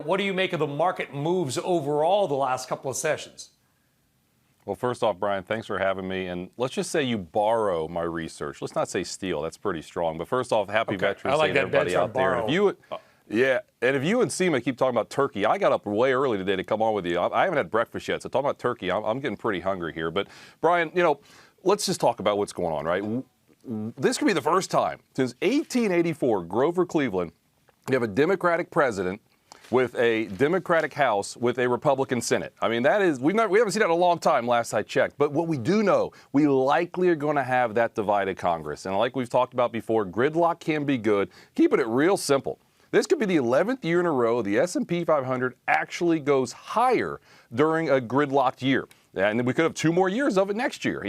what do you make of the market moves overall the last couple of sessions? Well, first off, Brian, thanks for having me. And let's just say you borrow my research. Let's not say steal. That's pretty strong. But first off, happy Veterans Day to everybody out there. And if you, and Seema keep talking about turkey, I got up way early today to come on with you. I haven't had breakfast yet, so talking about turkey, I'm getting pretty hungry here. But Brian, let's just talk about what's going on, right? This could be the first time since 1884, Grover Cleveland, you have a Democratic president with a Democratic House with a Republican Senate. I mean, that is, we haven't seen that in a long time, last I checked. But what we do know, we likely are going to have that divided Congress. And like we've talked about before, gridlock can be good. Keeping it real simple. This could be the 11th year in a row the S&P 500 actually goes higher during a gridlocked year. And we could have 2 more years of it next year.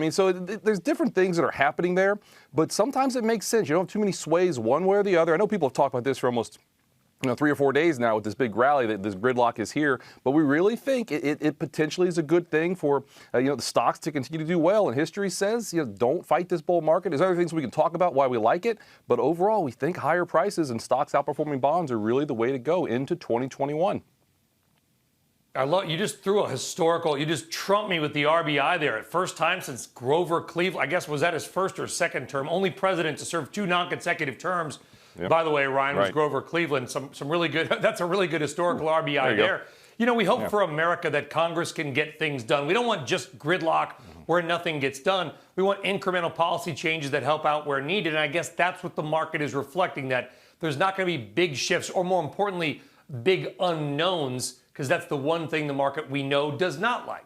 So there's different things that are happening there. But sometimes it makes sense. You don't have too many sways one way or the other. I know people have talked about this for almost 3 or 4 days now with this big rally that this gridlock is here, but we really think it potentially is a good thing for the stocks to continue to do well. And history says don't fight this bull market. There's other things we can talk about why we like it, but overall we think higher prices and stocks outperforming bonds are really the way to go into 2021. I love you just threw a historical. You just trumped me with the RBI there. First time since Grover Cleveland. I guess was that his first or second term? Only president to serve 2 non-consecutive terms. Yep. By the way, Ryan, was Grover Cleveland. Some really good. That's a really good historical RBI there. We hope for America that Congress can get things done. We don't want just gridlock where nothing gets done. We want incremental policy changes that help out where needed. And I guess that's what the market is reflecting, that there's not going to be big shifts, or more importantly, big unknowns, because that's the one thing the market we know does not like.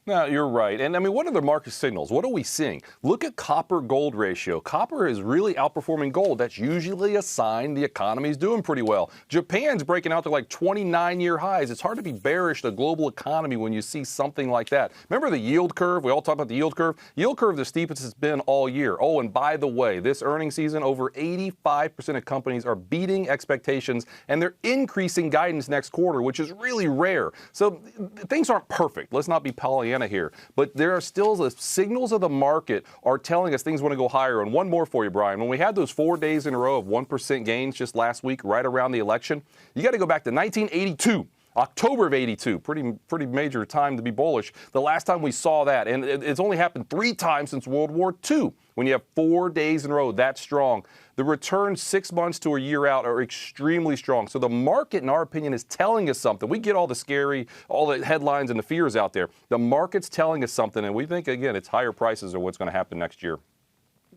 No, you're right. And what are the market signals? What are we seeing? Look at copper-gold ratio. Copper is really outperforming gold. That's usually a sign the economy is doing pretty well. Japan's breaking out to like 29-year highs. It's hard to be bearish the global economy when you see something like that. Remember the yield curve? We all talk about the yield curve. Yield curve, the steepest it's been all year. Oh, and by the way, this earnings season, over 85% of companies are beating expectations, and they're increasing guidance next quarter, which is really rare. So things aren't perfect. Let's not be Pollyanna here, but there are still the signals of the market are telling us things want to go higher. And one more for you, Brian. When we had those 4 days in a row of 1% gains just last week, right around the election, you got to go back to 1982. October of 82, pretty major time to be bullish. The last time we saw that, and it's only happened 3 times since World War II, when you have 4 days in a row that strong. The returns 6 months to a year out are extremely strong. So the market, in our opinion, is telling us something. We get all the headlines and the fears out there. The market's telling us something, and we think, again, it's higher prices are what's going to happen next year.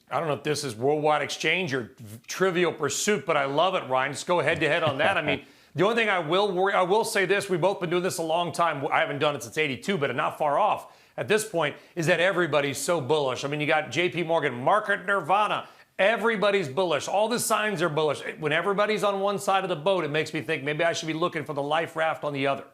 I don't know if this is worldwide exchange or Trivial Pursuit, but I love it, Ryan. Just go head-to-head on that. The only thing I will say this, we've both been doing this a long time. I haven't done it since 82, but not far off at this point, is that everybody's so bullish. You got JP Morgan, market nirvana. Everybody's bullish. All the signs are bullish. When everybody's on one side of the boat, it makes me think maybe I should be looking for the life raft on the other.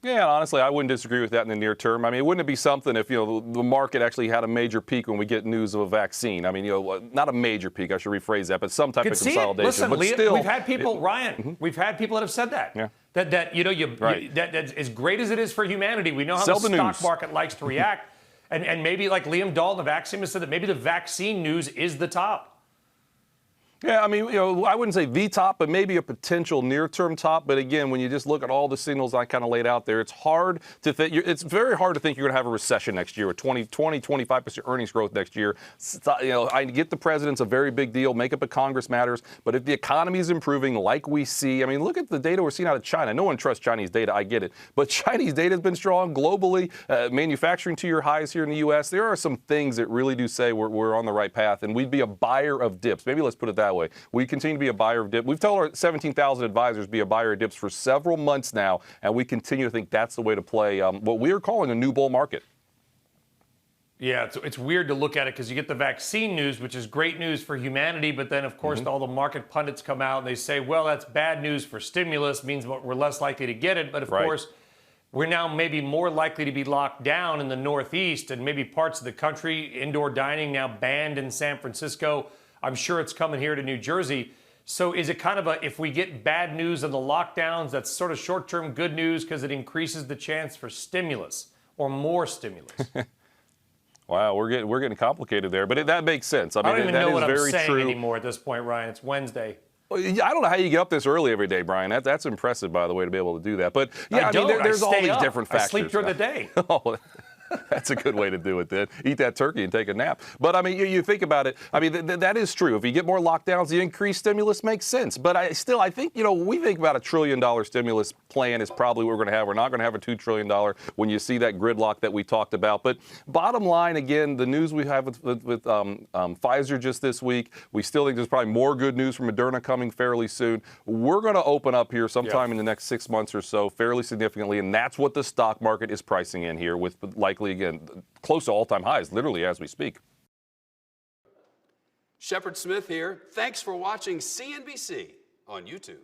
Yeah, honestly, I wouldn't disagree with that in the near term. Wouldn't it be something if, the market actually had a major peak when we get news of a vaccine? Not a major peak, I should rephrase that, but some type of consolidation. Listen, but Liam, still, we've had people, Ryan, we've had people that have said that. Yeah. That as great as it is for humanity, we know how the stock market likes to react. And maybe like Liam Dalton of Axiom has said that maybe the vaccine news is the top. Yeah, I wouldn't say the top, but maybe a potential near-term top. But again, when you just look at all the signals I kind of laid out there, it's hard to think. It's very hard to think you're going to have a recession next year with 25% earnings growth next year. I get the president's a very big deal. Makeup of Congress matters. But if the economy is improving like we see, look at the data we're seeing out of China. No one trusts Chinese data. I get it. But Chinese data has been strong globally. Manufacturing to your highs here in the U.S. There are some things that really do say we're on the right path, and we'd be a buyer of dips. Maybe let's put it that way. We continue to be a buyer of dips. We've told our 17,000 advisors to be a buyer of dips for several months now, and we continue to think that's the way to play what we are calling a new bull market. Yeah, it's weird to look at it because you get the vaccine news, which is great news for humanity, but then, of course, all the market pundits come out and they say, well, that's bad news for stimulus, means we're less likely to get it. But, of course, we're now maybe more likely to be locked down in the Northeast and maybe parts of the country. Indoor dining now banned in San Francisco. I'm sure it's coming here to New Jersey. So is it kind of if we get bad news on the lockdowns, that's sort of short-term good news because it increases the chance for stimulus or more stimulus? Wow, we're getting complicated there, but that makes sense. I don't even know what I'm saying anymore at this point, Ryan. It's Wednesday. Well, I don't know how you get up this early every day, Brian. That's impressive, by the way, to be able to do that. But yeah, there's all these different factors. I sleep through the day. Oh, that's a good way to do it, then. Eat that turkey and take a nap. But, I mean, you think about it. I mean, that is true. If you get more lockdowns, the increased stimulus makes sense. But I think, when we think about $1 trillion stimulus plan is probably what we're going to have. We're not going to have a $2 trillion when you see that gridlock that we talked about. But bottom line, again, the news we have with Pfizer just this week, we still think there's probably more good news from Moderna coming fairly soon. We're going to open up here sometime in the next 6 months or so fairly significantly, and that's what the stock market is pricing in here with likely, again, close to all-time highs, literally as we speak. Shepard Smith here. Thanks for watching CNBC on YouTube.